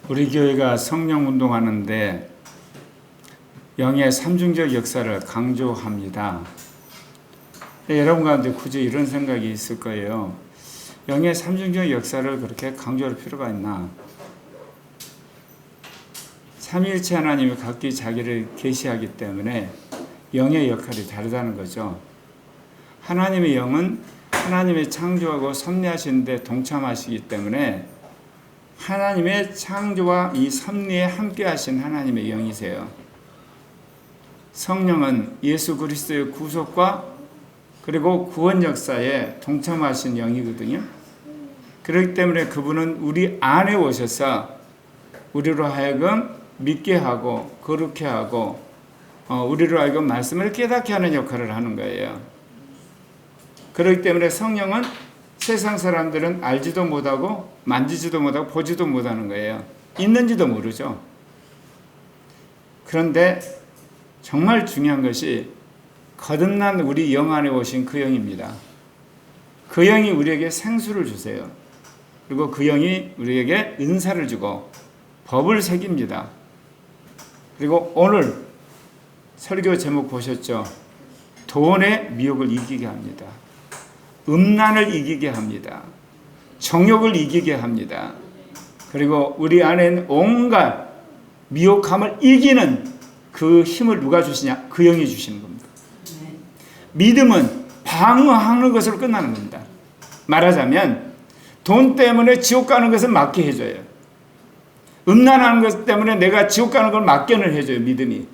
우리 교회가 성령 운동하는데 영의 삼중적 역사를 강조합니다. 여러분 가운데 굳이 이런 생각이 있을 거예요. 영의 삼중적 역사를 그렇게 강조할 필요가 있나? 삼위일체 하나님이 각기 자기를 계시하기 때문에 영의 역할이 다르다는 거죠. 하나님의 영은 하나님의 창조하고 섭리하시는 데 동참하시기 때문에 하나님의 창조와 이 섭리에 함께 하신 하나님의 영이세요. 성령은 예수 그리스도의 구속과 그리고 구원 역사에 동참하신 영이거든요. 그렇기 때문에 그분은 우리 안에 오셔서 우리로 하여금 믿게 하고 거룩해 하고 우리로 하여금 말씀을 깨닫게 하는 역할을 하는 거예요. 그렇기 때문에 성령은 세상 사람들은 알지도 못하고 만지지도 못하고 보지도 못하는 거예요. 있는지도 모르죠. 그런데 정말 중요한 것이 거듭난 우리 영 안에 오신 그 영입니다. 그 영이 우리에게 생수를 주세요. 그리고 그 영이 우리에게 은사를 주고 법을 새깁니다. 그리고 오늘 설교 제목 보셨죠? 돈의 미혹을 이기게 합니다. 음란을 이기게 합니다. 정욕을 이기게 합니다. 그리고 우리 안에는 온갖 미혹함을 이기는 그 힘을 누가 주시냐? 그 영이 주시는 겁니다. 믿음은 방어하는 것으로 끝나는 겁니다. 말하자면 돈 때문에 지옥 가는 것은 막게 해줘요. 음란하는 것 때문에 내가 지옥 가는 걸 막견을 해줘요. 믿음이.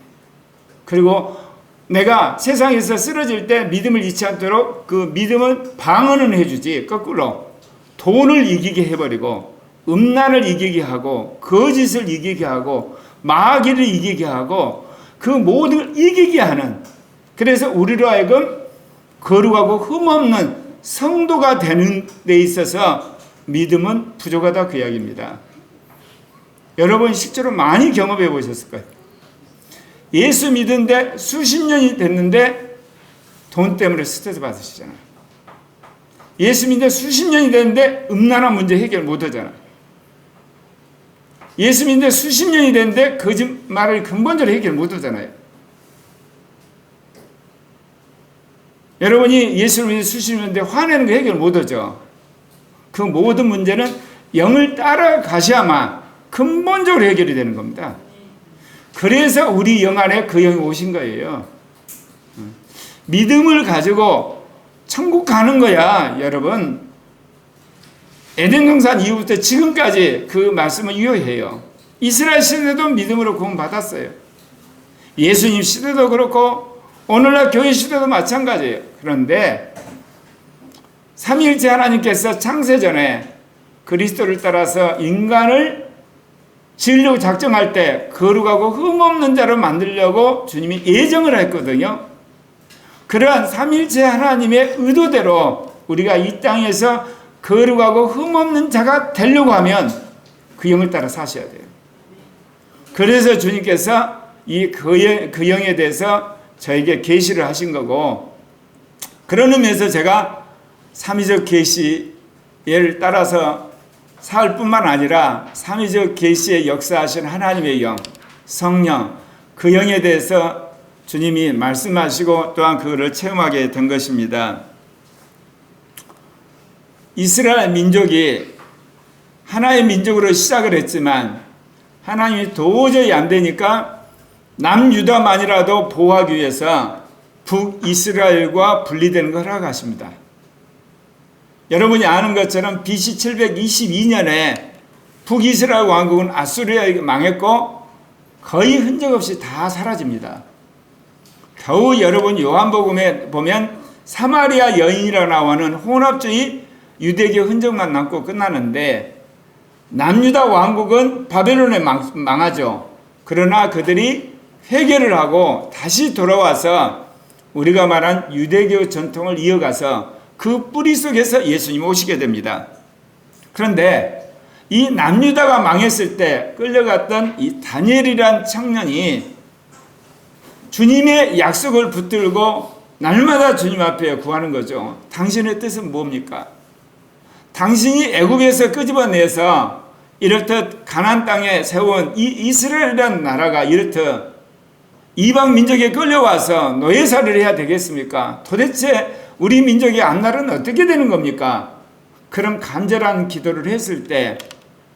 그리고 내가 세상에서 쓰러질 때 믿음을 잃지 않도록 그 믿음은 방어는 해주지, 거꾸로 돈을 이기게 해버리고 음란을 이기게 하고 거짓을 이기게 하고 마귀를 이기게 하고 그 모든 걸 이기게 하는, 그래서 우리로 하여금 거룩하고 흠없는 성도가 되는 데 있어서 믿음은 부족하다, 그 이야기입니다. 여러분 실제로 많이 경험해 보셨을 거예요. 예수 믿은데 수십 년이 됐는데 돈 때문에 스트레스 받으시잖아요. 예수 믿는데 수십 년이 됐는데 음란한 문제 해결 못 하잖아요. 예수 믿는데 수십 년이 됐는데 거짓말을 근본적으로 해결 못 하잖아요. 여러분이 예수를 믿는 수십 년인데 화내는 거 해결 못 하죠. 그 모든 문제는 영을 따라가셔야만 근본적으로 해결이 되는 겁니다. 그래서 우리 영 안에 그 영이 오신 거예요. 믿음을 가지고 천국 가는 거야, 여러분. 에덴 동산 이후부터 지금까지 그 말씀을 유효해요. 이스라엘 시대도 믿음으로 구원 받았어요. 예수님 시대도 그렇고 오늘날 교회 시대도 마찬가지예요. 그런데 삼위일체 하나님께서 창세전에 그리스도를 따라서 인간을 지으려고 작정할 때 거룩하고 흠없는 자로 만들려고 주님이 예정을 했거든요. 그러한 삼위일체 하나님의 의도대로 우리가 이 땅에서 거룩하고 흠없는 자가 되려고 하면 그 영을 따라 사셔야 돼요. 그래서 주님께서 그 영에 대해서 저에게 계시를 하신 거고, 그런 의미에서 제가 삼위적 계시를 따라서 살 뿐만 아니라 삼위적 계시에 역사하신 하나님의 영, 성령, 그 영에 대해서 주님이 말씀하시고 또한 그거를 체험하게 된 것입니다. 이스라엘 민족이 하나의 민족으로 시작을 했지만 하나님이 도저히 안 되니까 남유다만이라도 보호하기 위해서 북이스라엘과 분리되는 걸 허락하십니다. 여러분이 아는 것처럼 BC 722년에 북이스라엘 왕국은 아수리아에게 망했고 거의 흔적 없이 다 사라집니다. 겨우 여러분 요한복음에 보면 사마리아 여인이라고 나오는 혼합주의 유대교 흔적만 남고 끝나는데 남유다 왕국은 바벨론에 망하죠. 그러나 그들이 회개를 하고 다시 돌아와서 우리가 말한 유대교 전통을 이어가서 그 뿌리 속에서 예수님이 오시게 됩니다. 그런데 이 남유다가 망했을 때 끌려갔던 이 다니엘이란 청년이 주님의 약속을 붙들고 날마다 주님 앞에 구하는 거죠. 당신의 뜻은 뭡니까? 당신이 애굽에서 끄집어내서 이렇듯 가나안 땅에 세운 이 이스라엘이라는 나라가 이렇듯 이방 민족에 끌려와서 노예살이를 해야 되겠습니까? 도대체 우리 민족의 앞날은 어떻게 되는 겁니까? 그런 간절한 기도를 했을 때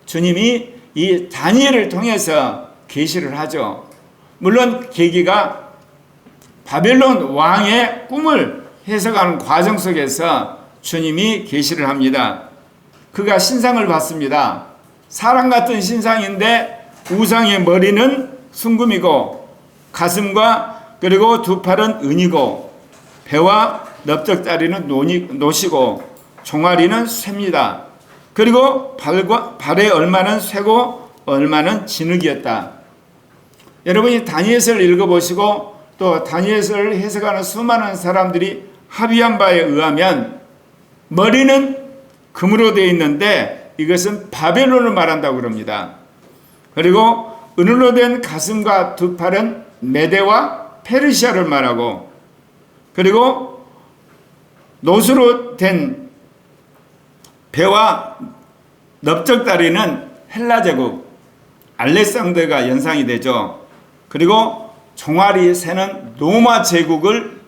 주님이 이 다니엘을 통해서 계시를 하죠. 물론 계기가 바벨론 왕의 꿈을 해석하는 과정 속에서 주님이 계시를 합니다. 그가 신상을 봤습니다. 사람 같은 신상인데 우상의 머리는 순금이고 가슴과 그리고 두 팔은 은이고 배와 넓적다리는 노시고 종아리는 쇠입니다. 그리고 발의 얼마는 쇠고 얼마는 진흙이었다. 여러분이 다니엘서를 읽어보시고 또 다니엘서를 해석하는 수많은 사람들이 합의한 바에 의하면 머리는 금으로 되어 있는데 이것은 바벨론을 말한다고 그럽니다. 그리고 은으로 된 가슴과 두 팔은 메대와 페르시아를 말하고 그리고 노수로 된 배와 넓적다리는 헬라 제국 알렉산더가 연상이 되죠. 그리고 종아리 새는 로마 제국을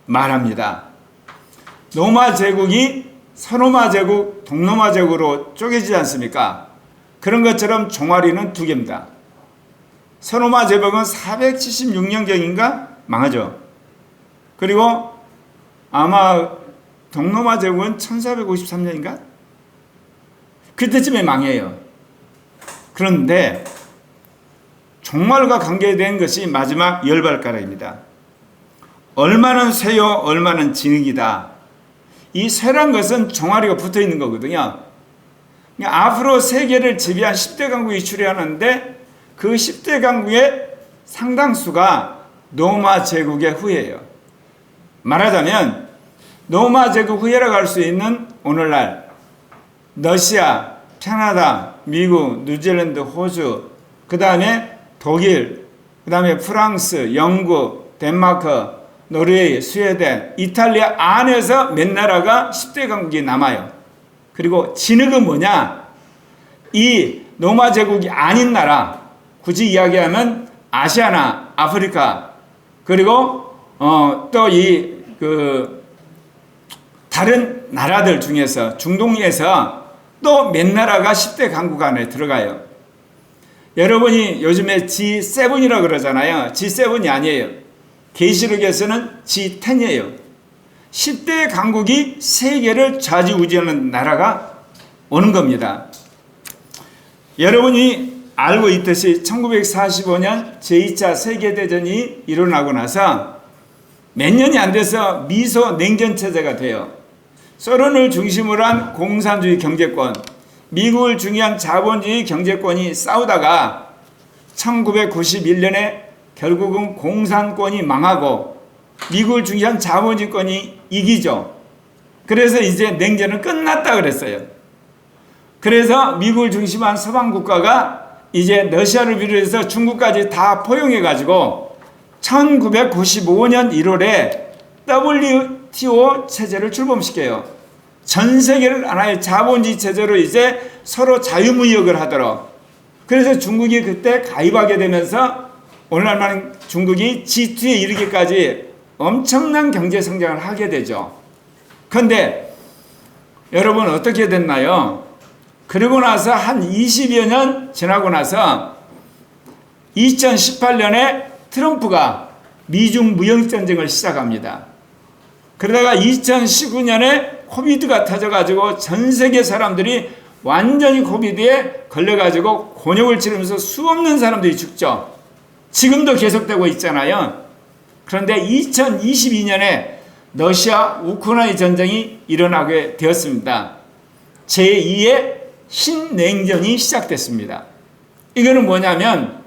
말합니다. 로마 제국이 서로마 제국, 동로마 제국으로 쪼개지지 않습니까? 그런 것처럼 종아리는 두 개입니다. 서로마 제국은 476년경인가 망하죠. 그리고 아마 동로마 제국은 1453년인가? 그때쯤에 망해요. 그런데 종말과 관계된 것이 마지막 열발가락입니다. 얼마는 쇠요, 얼마는 진흙이다. 이 쇠란 것은 종아리가 붙어 있는 거거든요. 앞으로 세계를 지배한 10대 강국이 출현하는데 그 10대 강국의 상당수가 로마 제국의 후예예요. 말하자면 로마 제국 후예라고 할 수 있는 오늘날 러시아, 캐나다, 미국, 뉴질랜드, 호주, 그 다음에 독일, 그 다음에 프랑스, 영국, 덴마크, 노르웨이, 스웨덴, 이탈리아 안에서 몇 나라가 10대 강국이 남아요. 그리고 진흙은 뭐냐? 이 로마 제국이 아닌 나라, 굳이 이야기하면 아시아나 아프리카, 그리고 또 다른 나라들 중에서 중동에서 또 몇 나라가 10대 강국 안에 들어가요. 여러분이 요즘에 G7이라고 그러잖아요. G7이 아니에요. 계시록에서는 G10이에요. 10대 강국이 세계를 좌지우지하는 나라가 오는 겁니다. 여러분이 알고 있듯이 1945년 제2차 세계대전이 일어나고 나서 몇 년이 안 돼서 미소 냉전체제가 돼요. 소련을 중심으로 한 공산주의 경제권, 미국을 중요한 자본주의 경제권이 싸우다가 1991년에 결국은 공산권이 망하고 미국을 중시한 자본주의권이 이기죠. 그래서 이제 냉전은 끝났다 그랬어요. 그래서 미국을 중심한 서방 국가가 이제 러시아를 비롯해서 중국까지 다 포용해 가지고 1995년 1월에 WTO 체제를 출범시켜요. 전 세계를 하나의 자본주의 체제로 이제 서로 자유무역을 하도록. 그래서 중국이 그때 가입하게 되면서 오늘날만 중국이 G2에 이르기까지 엄청난 경제 성장을 하게 되죠. 그런데 여러분 어떻게 됐나요? 그리고 나서 한 20여 년 지나고 나서 2018년에 트럼프가 미중 무역전쟁을 시작합니다. 그러다가 2019년에 코비드가 터져가지고 전 세계 사람들이 완전히 코비드에 걸려가지고 곤욕을 치르면서 수없는 사람들이 죽죠. 지금도 계속되고 있잖아요. 그런데 2022년에 러시아 우크라이나 전쟁이 일어나게 되었습니다. 제2의 신냉전이 시작됐습니다. 이거는 뭐냐면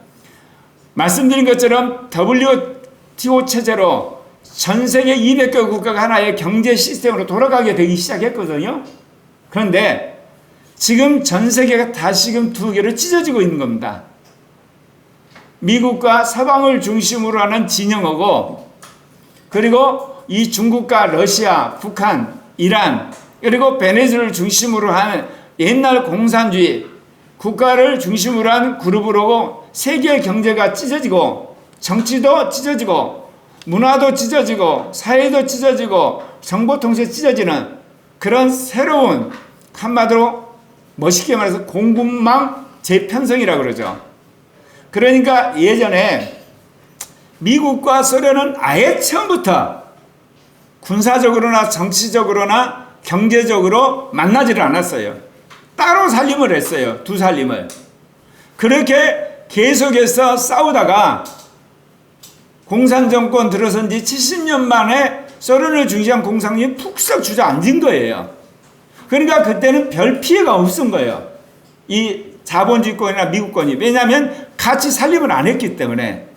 말씀드린 것처럼 WTO 체제로 전 세계 200개 국가가 하나의 경제 시스템으로 돌아가게 되기 시작했거든요. 그런데 지금 전 세계가 다시금 두 개로 찢어지고 있는 겁니다. 미국과 서방을 중심으로 하는 진영하고 그리고 이 중국과 러시아, 북한, 이란 그리고 베네수엘을 중심으로 하는 옛날 공산주의 국가를 중심으로 한 그룹으로 세계 경제가 찢어지고 정치도 찢어지고 문화도 찢어지고 사회도 찢어지고 정보통제 찢어지는 그런 새로운 한마디로 멋있게 말해서 공급망 재편성이라고 그러죠. 그러니까 예전에 미국과 소련은 아예 처음부터 군사적으로나 정치적으로나 경제적으로 만나지를 않았어요. 따로 살림을 했어요. 두 살림을. 그렇게 계속해서 싸우다가 공산정권 들어선 지 70년 만에 소련을 중시한 공산주의 푹썩 주저앉은 거예요. 그러니까 그때는 별 피해가 없은 거예요. 이 자본주의권이나 미국권이. 왜냐하면 같이 살림을 안 했기 때문에.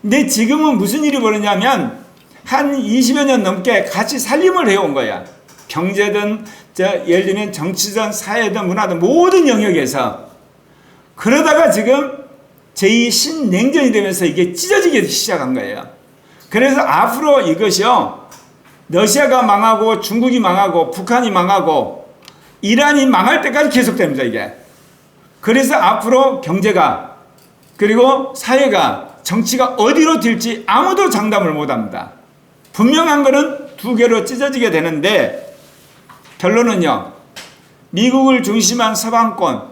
근데 지금은 무슨 일이 벌어졌냐면 한 20여 년 넘게 같이 살림을 해온 거야. 경제든 예를 들면 정치든 사회든 문화든 모든 영역에서. 그러다가 지금 제2 신냉전이 되면서 이게 찢어지기 시작한 거예요. 그래서 앞으로 이것이요, 러시아가 망하고 중국이 망하고 북한이 망하고 이란이 망할 때까지 계속됩니다, 이게. 그래서 앞으로 경제가 그리고 사회가 정치가 어디로 튈지 아무도 장담을 못합니다. 분명한 것은 두 개로 찢어지게 되는데 결론은요, 미국을 중심한 서방권,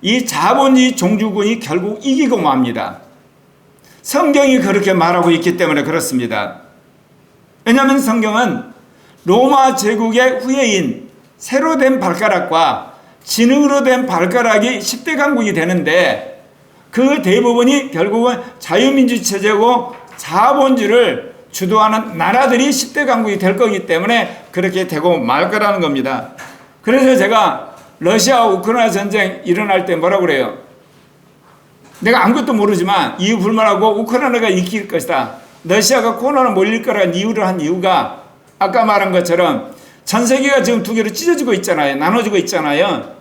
이 자본주의 종주군이 결국 이기고 맙니다. 성경이 그렇게 말하고 있기 때문에 그렇습니다. 왜냐하면 성경은 로마 제국의 후예인 새로 된 발가락과 진흙으로 된 발가락이 10대 강국이 되는데 그 대부분이 결국은 자유민주 체제고 자본주의를 주도하는 나라들이 10대 강국이 될 거기 때문에 그렇게 되고 말 거라는 겁니다. 그래서 제가 러시아 우크라이나 전쟁 일어날 때 뭐라고 그래요? 내가 아무것도 모르지만 이유 불문하고 우크라이나가 이길 것이다. 러시아가 코로나로 몰릴 거라는 이유를 한 이유가 아까 말한 것처럼 전 세계가 지금 두 개로 찢어지고 있잖아요. 나눠지고 있잖아요.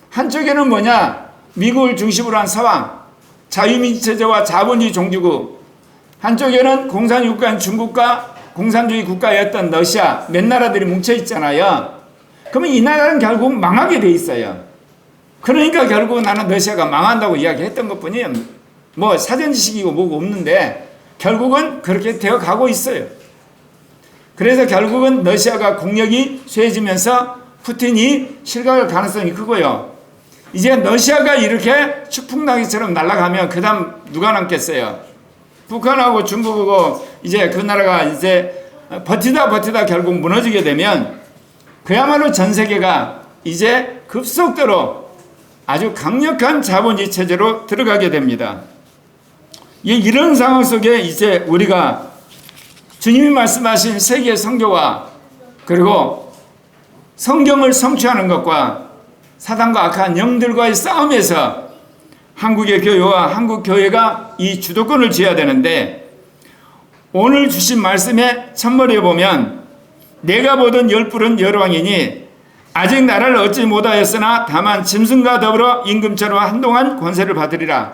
한쪽에는 뭐냐? 미국을 중심으로 한 서방, 자유민주체제와 자본주의 종주국, 한쪽에는 공산주의 국가인 중국과 공산주의 국가였던 러시아 몇 나라들이 뭉쳐 있잖아요. 그러면 이 나라는 결국 망하게 돼 있어요. 그러니까 결국 나는 러시아가 망한다고 이야기했던 것뿐이에요. 뭐 사전 지식이고 뭐고 없는데 결국은 그렇게 되어 가고 있어요. 그래서 결국은 러시아가 국력이 쇠해지면서 푸틴이 실각할 가능성이 크고요. 이제 러시아가 이렇게 추풍나기처럼 날아가면 그 다음 누가 남겠어요? 북한하고 중국하고 이제 그 나라가 이제 버티다 결국 무너지게 되면 그야말로 전 세계가 이제 급속도로 아주 강력한 자본주의 체제로 들어가게 됩니다. 이런 상황 속에 이제 우리가 주님이 말씀하신 세계 선교와 그리고 성경을 성취하는 것과 사단과 악한 영들과의 싸움에서 한국의 교회와 한국 교회가 이 주도권을 쥐어야 되는데 오늘 주신 말씀의 첫머리에 보면 내가 보던 열불은 열왕이니 아직 나라를 얻지 못하였으나 다만 짐승과 더불어 임금처럼 한동안 권세를 받으리라.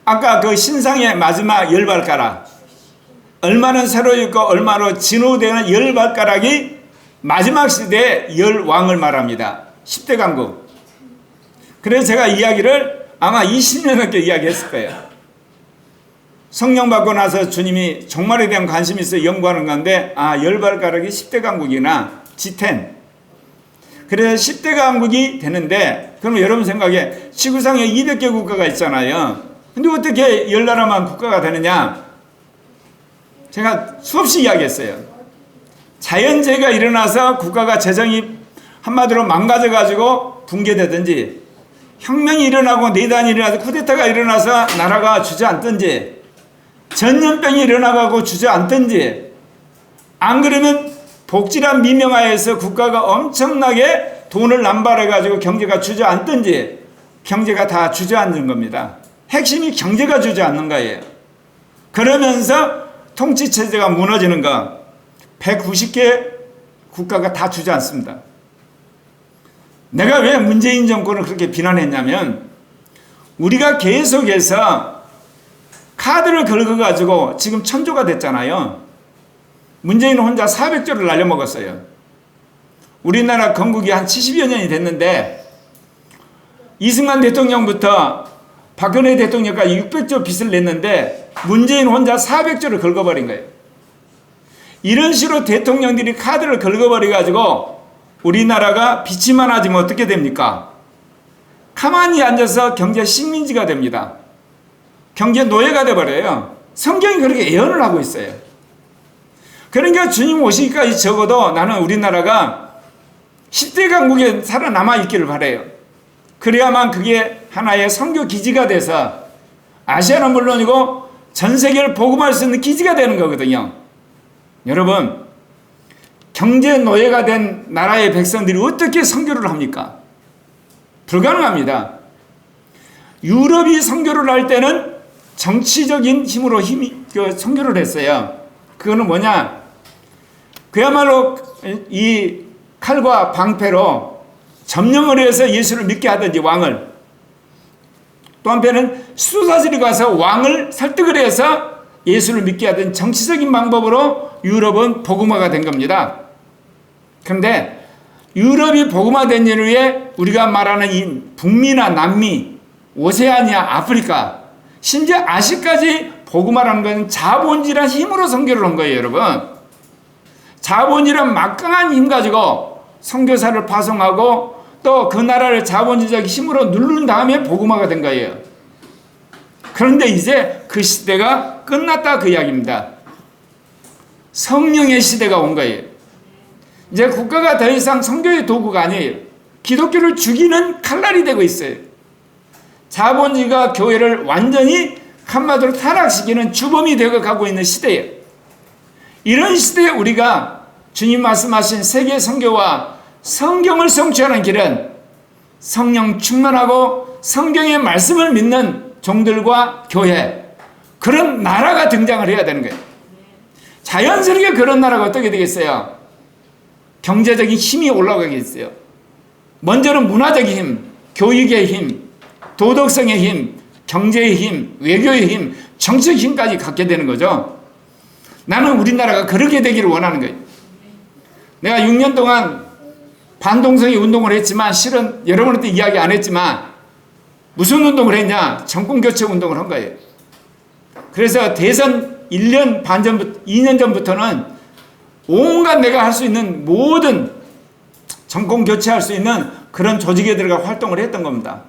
아까 그 신상의 마지막 열 발가락, 얼마나 새로 있고 얼마나 진호되는 열 발가락이 마지막 시대의 열 왕을 말합니다. 10대 강국. 그래서 제가 이야기를 아마 20년 넘게 이야기했을 거예요. 성령 받고 나서 주님이 종말에 대한 관심이 있어 연구하는 건데 열 발가락이 10대 강국이나 G10. 그래서 10대 강국이 되는데 그럼 여러분 생각에 지구상에 200개 국가가 있잖아요. 근데 어떻게 10나라만 국가가 되느냐? 제가 수없이 이야기했어요. 자연재해가 일어나서 국가가 재정이 한마디로 망가져가지고 붕괴되든지 혁명이 일어나고 내단이 일어나서 쿠데타가 일어나서 나라가 주저앉든지 전염병이 일어나고 주저앉든지 안 그러면 복지란 미명하에서 국가가 엄청나게 돈을 남발해가지고 경제가 주저앉든지 경제가 다 주저앉는 겁니다. 핵심이 경제가 주저앉는 거예요. 그러면서 통치체제가 무너지는 거 190개 국가가 다 주저앉습니다. 내가 왜 문재인 정권을 그렇게 비난했냐면 우리가 계속해서 카드를 긁어가지고 지금 1000조가 됐잖아요. 문재인은 혼자 400조를 날려먹었어요. 우리나라 건국이 한 70여 년이 됐는데 이승만 대통령부터 박근혜 대통령까지 600조 빚을 냈는데 문재인 혼자 400조를 긁어버린 거예요. 이런 식으로 대통령들이 카드를 긁어버려가지고 우리나라가 빚이 많아지면 어떻게 됩니까? 가만히 앉아서 경제 식민지가 됩니다. 경제 노예가 돼버려요. 성경이 그렇게 예언을 하고 있어요. 그러니까 주님 오시기까지 적어도 나는 우리나라가 10대 강국에 살아남아 있기를 바라요. 그래야만 그게 하나의 선교 기지가 돼서 아시아는 물론이고 전 세계를 복음할 수 있는 기지가 되는 거거든요. 여러분, 경제 노예가 된 나라의 백성들이 어떻게 선교를 합니까? 불가능합니다. 유럽이 선교를 할 때는 정치적인 힘으로 선교를 했어요. 그거는 뭐냐? 그야말로 이 칼과 방패로 점령을 해서 예수를 믿게 하든지 왕을, 또 한편은 수사들이 가서 왕을 설득을 해서 예수를 믿게 하던 정치적인 방법으로 유럽은 복음화가 된 겁니다. 그런데 유럽이 복음화된 이후에 우리가 말하는 이 북미나 남미, 오세아니아, 아프리카, 심지어 아시아까지 복음화라는 것은 자본주의란 힘으로 선교를 한 거예요, 여러분. 자본주의란 막강한 힘 가지고 선교사를 파송하고 또 그 나라를 자본주의적 힘으로 누른 다음에 복음화가 된 거예요. 그런데 이제 그 시대가 끝났다, 그 이야기입니다. 성령의 시대가 온 거예요. 이제 국가가 더 이상 선교의 도구가 아니에요. 기독교를 죽이는 칼날이 되고 있어요. 자본주의가 교회를 완전히 한마디로 타락시키는 주범이 되어 가고 있는 시대예요. 이런 시대에 우리가 주님 말씀하신 세계 선교와 성경을 성취하는 길은 성령 충만하고 성경의 말씀을 믿는 종들과 교회, 그런 나라가 등장을 해야 되는 거예요. 자연스럽게 그런 나라가 어떻게 되겠어요? 경제적인 힘이 올라가겠어요. 먼저는 문화적인 힘, 교육의 힘, 도덕성의 힘, 경제의 힘, 외교의 힘, 정치적 힘까지 갖게 되는 거죠. 나는 우리나라가 그렇게 되기를 원하는 거예요. 내가 6년 동안 반동성애 운동을 했지만 실은 여러분한테 이야기 안 했지만 무슨 운동을 했냐? 정권교체 운동을 한 거예요. 그래서 대선 1년 반 전부터 2년 전부터는 온갖 내가 할 수 있는 모든 정권 교체할 수 있는 그런 조직에 들어가 활동을 했던 겁니다.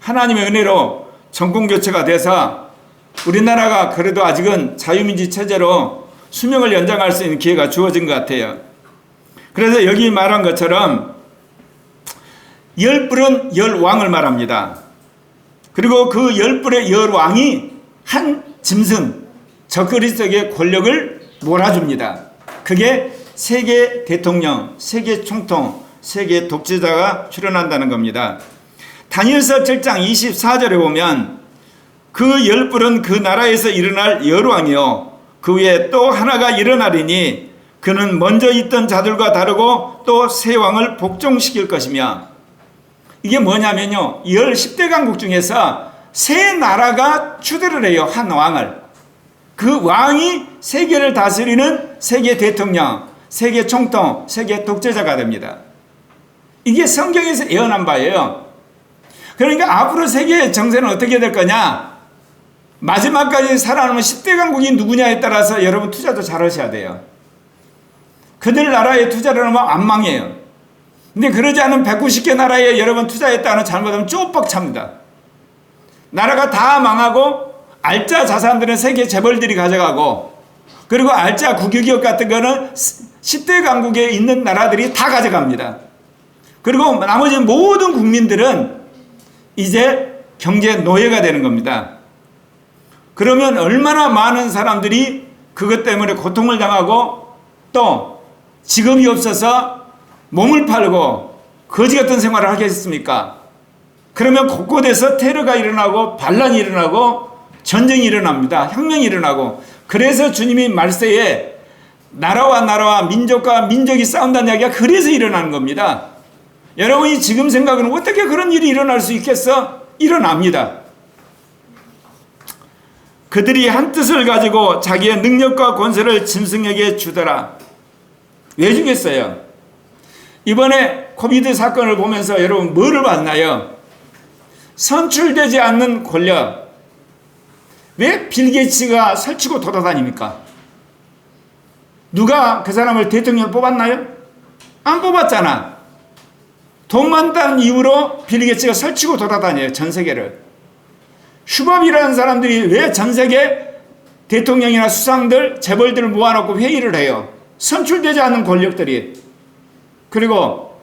하나님의 은혜로 정권 교체가 돼서 우리나라가 그래도 아직은 자유민주 체제로 수명을 연장할 수 있는 기회가 주어진 것 같아요. 그래서 여기 말한 것처럼 열불은 열왕을 말합니다. 그리고 그 열불의 열왕이 한 짐승, 적그리스도의 권력을 몰아줍니다. 그게 세계 대통령, 세계 총통, 세계 독재자가 출현한다는 겁니다. 다니엘서 7장 24절에 보면 그 열불은 그 나라에서 일어날 열왕이요 그 위에 또 하나가 일어나리니 그는 먼저 있던 자들과 다르고 또 새 왕을 복종시킬 것이며, 이게 뭐냐면요, 10대 강국 중에서 새 나라가 추대를 해요. 한 왕을. 그 왕이 세계를 다스리는 세계 대통령, 세계 총통, 세계 독재자가 됩니다. 이게 성경에서 예언한 바예요. 그러니까 앞으로 세계의 정세는 어떻게 될 거냐? 마지막까지 살아남은 10대 강국이 누구냐에 따라서 여러분 투자도 잘 하셔야 돼요. 그들 나라에 투자를 하면 안 망해요. 근데 그러지 않은 190개 나라에 여러분 투자했다는 잘못하면 쪽박 찹니다. 나라가 다 망하고 알짜 자산들은 세계 재벌들이 가져가고, 그리고 알짜 국유기업 같은 거는 10대 강국에 있는 나라들이 다 가져갑니다. 그리고 나머지 모든 국민들은 이제 경제 노예가 되는 겁니다. 그러면 얼마나 많은 사람들이 그것 때문에 고통을 당하고 또 직업이 없어서 몸을 팔고 거지 같은 생활을 하겠습니까? 그러면 곳곳에서 테러가 일어나고 반란이 일어나고 전쟁이 일어납니다. 혁명이 일어나고. 그래서 주님이 말세에 나라와 민족과 민족이 싸운다는 이야기가 그래서 일어나는 겁니다. 여러분이 지금 생각은 어떻게 그런 일이 일어날 수 있겠어? 일어납니다. 그들이 한 뜻을 가지고 자기의 능력과 권세를 짐승에게 주더라. 왜 주겠어요? 이번에 코비드 사건을 보면서 여러분 뭐를 봤나요? 선출되지 않는 권력. 왜 빌 게이츠가 설치고 돌아다닙니까? 누가 그 사람을 대통령을 뽑았나요? 안 뽑았잖아. 돈 많다는 이유로 빌 게이츠가 설치고 돌아다녀요. 전 세계를. 슈밥이라는 사람들이 왜 전 세계 대통령이나 수상들, 재벌들을 모아놓고 회의를 해요? 선출되지 않은 권력들이. 그리고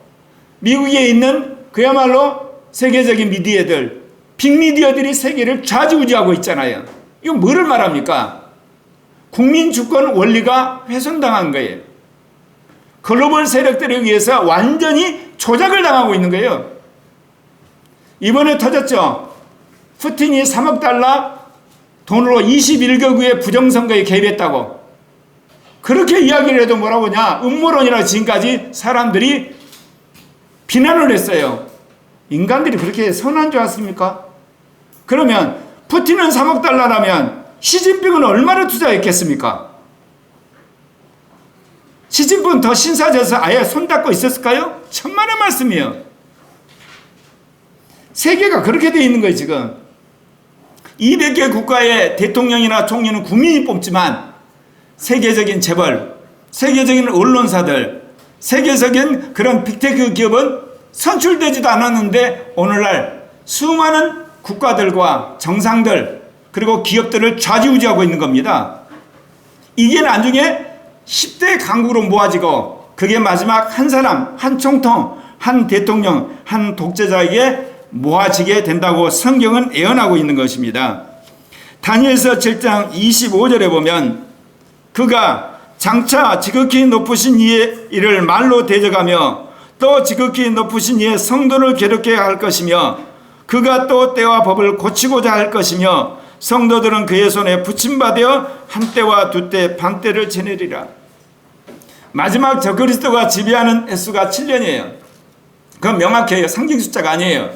미국에 있는 그야말로 세계적인 미디어들, 빅미디어들이 세계를 좌지우지하고 있잖아요. 이거 뭐를 말합니까? 국민 주권 원리가 훼손당한 거예요. 글로벌 세력들에 의해서 완전히 조작을 당하고 있는 거예요. 이번에 터졌죠. 푸틴이 3억 달러 돈으로 21개국의 부정선거에 개입했다고. 그렇게 이야기를 해도 뭐라고 하냐. 음모론이라 지금까지 사람들이 비난을 했어요. 인간들이 그렇게 선한 줄 아십니까? 그러면 푸틴은 3억 달러라면 시진핑은 얼마나 투자했겠습니까? 시진핑은 더 신사져서 아예 손 닦고 있었을까요? 천만의 말씀이에요. 세계가 그렇게 돼 있는 거예요. 지금 200개 국가의 대통령이나 총리는 국민이 뽑지만 세계적인 재벌, 세계적인 언론사들, 세계적인 그런 빅테크 기업은 선출되지도 않았는데 오늘날 수많은 국가들과 정상들 그리고 기업들을 좌지우지하고 있는 겁니다. 이게 나중에 10대 강국으로 모아지고 그게 마지막 한 사람, 한 총통, 한 대통령, 한 독재자에게 모아지게 된다고 성경은 예언하고 있는 것입니다. 다니엘서 7장 25절에 보면 그가 장차 지극히 높으신 이의 이를 말로 대적하며 또 지극히 높으신 이의 성도를 괴롭게 할 것이며 그가 또 때와 법을 고치고자 할 것이며 성도들은 그의 손에 붙임받아 한 때와 두 때 반 때를 지내리라. 마지막 적그리스도가 지배하는 횟수가 7년이에요. 그건 명확해요. 상징 숫자가 아니에요.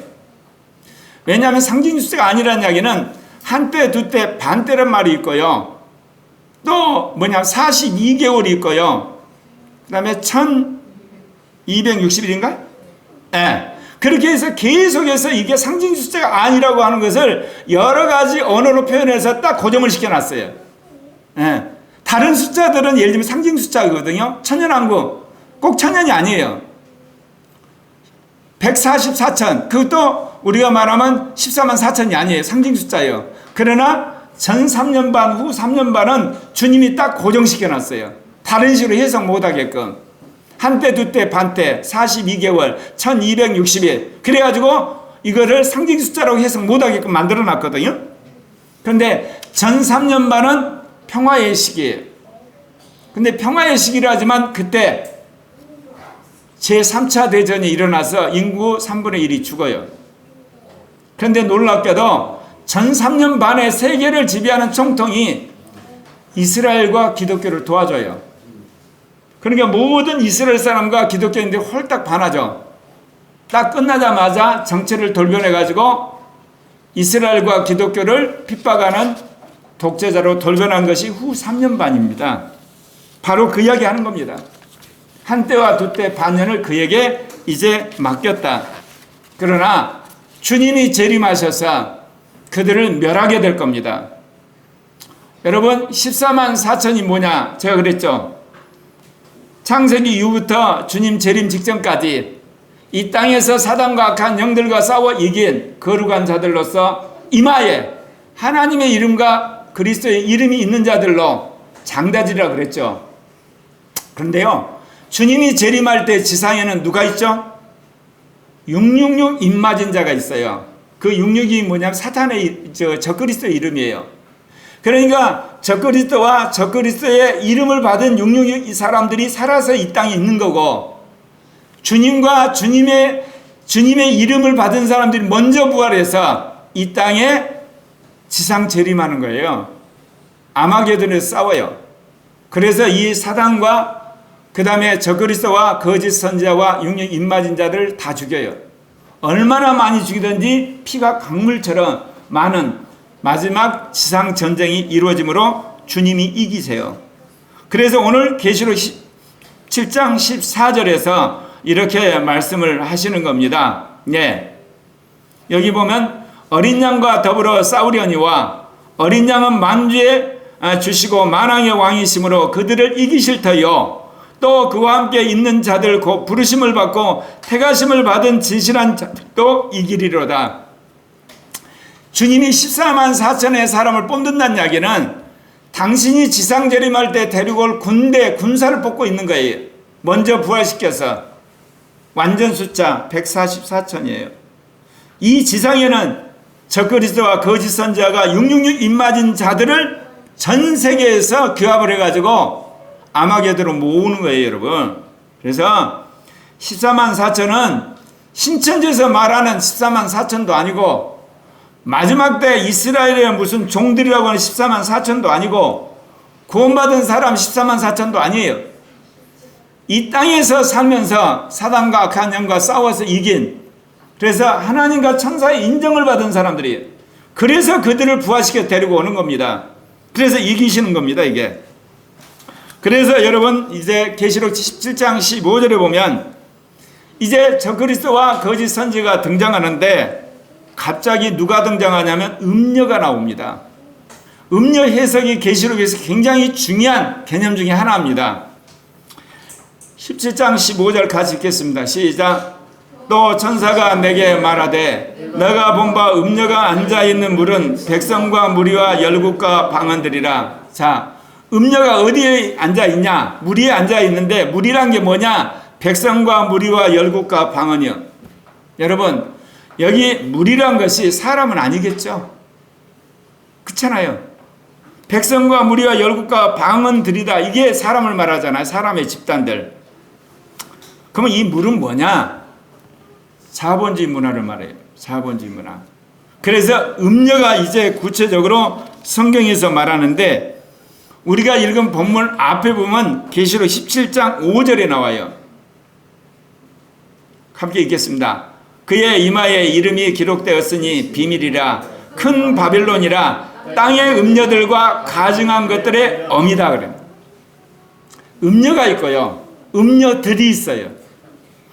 왜냐하면 상징 숫자가 아니라는 이야기는 한 때, 두 때, 반 때란 말이 있고요. 또 뭐냐 42개월이 있고요. 그 다음에 1260일인가? 네. 그렇게 해서 계속해서 이게 상징 숫자가 아니라고 하는 것을 여러 가지 언어로 표현해서 딱 고정을 시켜놨어요. 네. 다른 숫자들은 예를 들면 상징 숫자거든요. 천년왕국 꼭 천년이 아니에요. 144천 그것도 우리가 말하면 14만 4천이 아니에요. 상징 숫자예요. 그러나 전 3년 반 후 3년 반은 주님이 딱 고정시켜놨어요. 다른 식으로 해석 못하게끔. 한때 두때 반때 42개월 1260일 그래가지고 이거를 상징 숫자라고 해석 못하게끔 만들어놨거든요. 그런데 전 3년 반은 평화의 시기예요. 근데 평화의 시기라 하지만 그때 제3차 대전이 일어나서 인구 3분의 1이 죽어요. 그런데 놀랍게도 전 3년 반의 세계를 지배하는 총통이 이스라엘과 기독교를 도와줘요. 그러니까 모든 이스라엘 사람과 기독교인들이 홀딱 반하죠. 딱 끝나자마자 정체를 돌변해가지고 이스라엘과 기독교를 핍박하는 독재자로 돌변한 것이 후 3년 반입니다. 바로 그 이야기 하는 겁니다. 한때와 두때 반년을 그에게 이제 맡겼다. 그러나 주님이 재림하셔서 그들을 멸하게 될 겁니다. 여러분 14만 4천이 뭐냐? 제가 그랬죠. 창세기 이후부터 주님 재림 직전까지 이 땅에서 사단과 악한 영들과 싸워 이긴 거룩한 자들로서 이마에 하나님의 이름과 그리스도의 이름이 있는 자들로 장다지라 그랬죠. 그런데요, 주님이 재림할 때 지상에는 누가 있죠? 666 입맞은 자가 있어요. 그 666이 뭐냐면 사탄의 적그리스도의 이름이에요. 그러니까 적그리스도와 적그리스도의 이름을 받은 666 이 사람들이 살아서 이 땅에 있는 거고, 주님과 주님의 이름을 받은 사람들이 먼저 부활해서 이 땅에 지상 재림하는 거예요. 아마게돈에서 싸워요. 그래서 이 사단과 그 다음에 적그리스도와 거짓 선지자와 666 입맞은 자들 다 죽여요. 얼마나 많이 죽이든지 피가 강물처럼 많은 마지막 지상 전쟁이 이루어지므로 주님이 이기세요. 그래서 오늘 계시록 7장 14절에서 이렇게 말씀을 하시는 겁니다. 네. 여기 보면 어린 양과 더불어 싸우려니와 어린 양은 만주에 주시고 만왕의 왕이심으로 그들을 이기실 터요. 또 그와 함께 있는 자들 곧 부르심을 받고 택하심을 받은 진실한 자들도 이기리로다. 주님이 14만 4천의 사람을 뽑는다는 이야기는 당신이 지상 재림할 때 데리고 올 군사를 뽑고 있는 거예요. 먼저 부활시켜서 완전 숫자 144천이에요. 이 지상에는 적그리스도와 거짓 선지자가 666 입맞은 자들을 전 세계에서 규합을 해가지고 아마게도로 모으는 거예요, 여러분. 그래서 14만 4천은 신천지에서 말하는 14만 4천도 아니고 마지막 때 이스라엘의 무슨 종들이라고 하는 14만 4천도 아니고 구원받은 사람 14만 4천도 아니에요. 이 땅에서 살면서 사단과 악한 영과 싸워서 이긴, 그래서 하나님과 천사의 인정을 받은 사람들이에요. 그래서 그들을 부활시켜 데리고 오는 겁니다. 그래서 이기시는 겁니다, 이게. 그래서 여러분 이제 계시록 17장 15절에 보면 이제 적그리스도와 거짓 선지자가 등장하는데 갑자기 누가 등장하냐면 음녀가 나옵니다. 음녀 해석이 계시록에서 굉장히 중요한 개념 중에 하나입니다. 17장 15절 같이 읽겠습니다. 시작. 또 천사가 내게 말하되 너가 본 바 음녀가 앉아있는 물은 백성과 무리와 열국과 방언들이라. 자, 음녀가 어디에 앉아있냐? 무리에 앉아있는데 무리란 게 뭐냐? 백성과 무리와 열국과 방언이요. 여러분 여기 무리란 것이 사람은 아니겠죠? 그렇잖아요. 백성과 무리와 열국과 방언들이다. 이게 사람을 말하잖아요. 사람의 집단들. 그러면 이 물은 뭐냐? 자본주의 문화를 말해요. 자본주의 문화. 그래서 음녀가 이제 구체적으로 성경에서 말하는데 우리가 읽은 본문 앞에 보면 계시록 17장 5절에 나와요. 함께 읽겠습니다. 그의 이마에 이름이 기록되었으니 비밀이라 큰 바빌론이라 땅의 음녀들과 가증한 것들의 엄이다 그래요. 음녀가 있고요. 음녀들이 있어요.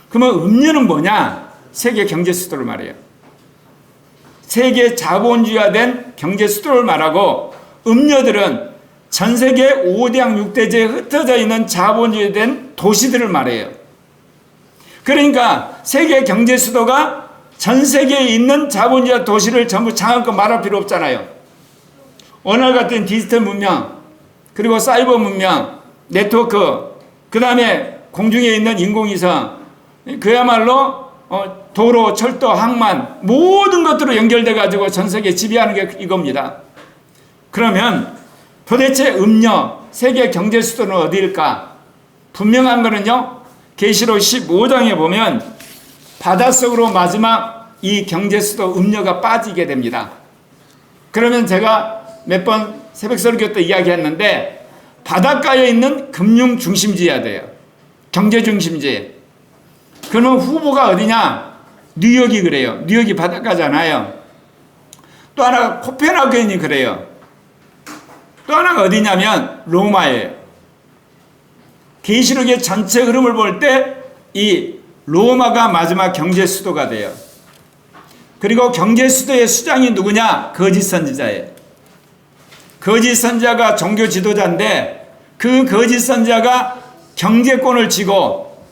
그러면 음녀는 뭐냐? 세계 경제 수도를 말해요. 세계 자본주의화된 경제 수도를 말하고 음녀들은 전 세계 5대양 6대제에 흩어져 있는 자본주의된 도시들을 말해요. 그러니까 세계 경제 수도가 전 세계에 있는 자본주의 도시를 전부 장악하고 말할 필요 없잖아요. 오늘 같은 디지털 문명, 그리고 사이버 문명, 네트워크, 그 다음에 공중에 있는 인공위성, 그야말로 도로, 철도, 항만 모든 것들로 연결돼 가지고 전 세계 지배하는 게 이겁니다. 그러면 도대체 음녀, 세계 경제 수도는 어디일까? 분명한 거는요. 계시록 15장에 보면 바닷속으로 마지막 이 경제 수도 음녀가 빠지게 됩니다. 그러면 제가 몇 번 새벽 설교 때 이야기했는데 바닷가에 있는 금융 중심지여야 돼요. 경제 중심지. 그러면 후보가 어디냐? 뉴욕이 그래요. 뉴욕이 바닷가잖아요. 또 하나가 코펜하겐이 그래요. 또 하나가 어디냐면 로마예요. 계시록의 전체 흐름을 볼 때 이 로마가 마지막 경제 수도가 돼요. 그리고 경제 수도의 수장이 누구냐? 거짓 선지자예요. 거짓 선지자가 종교 지도자인데 그 거짓 선지자가 경제권을 쥐고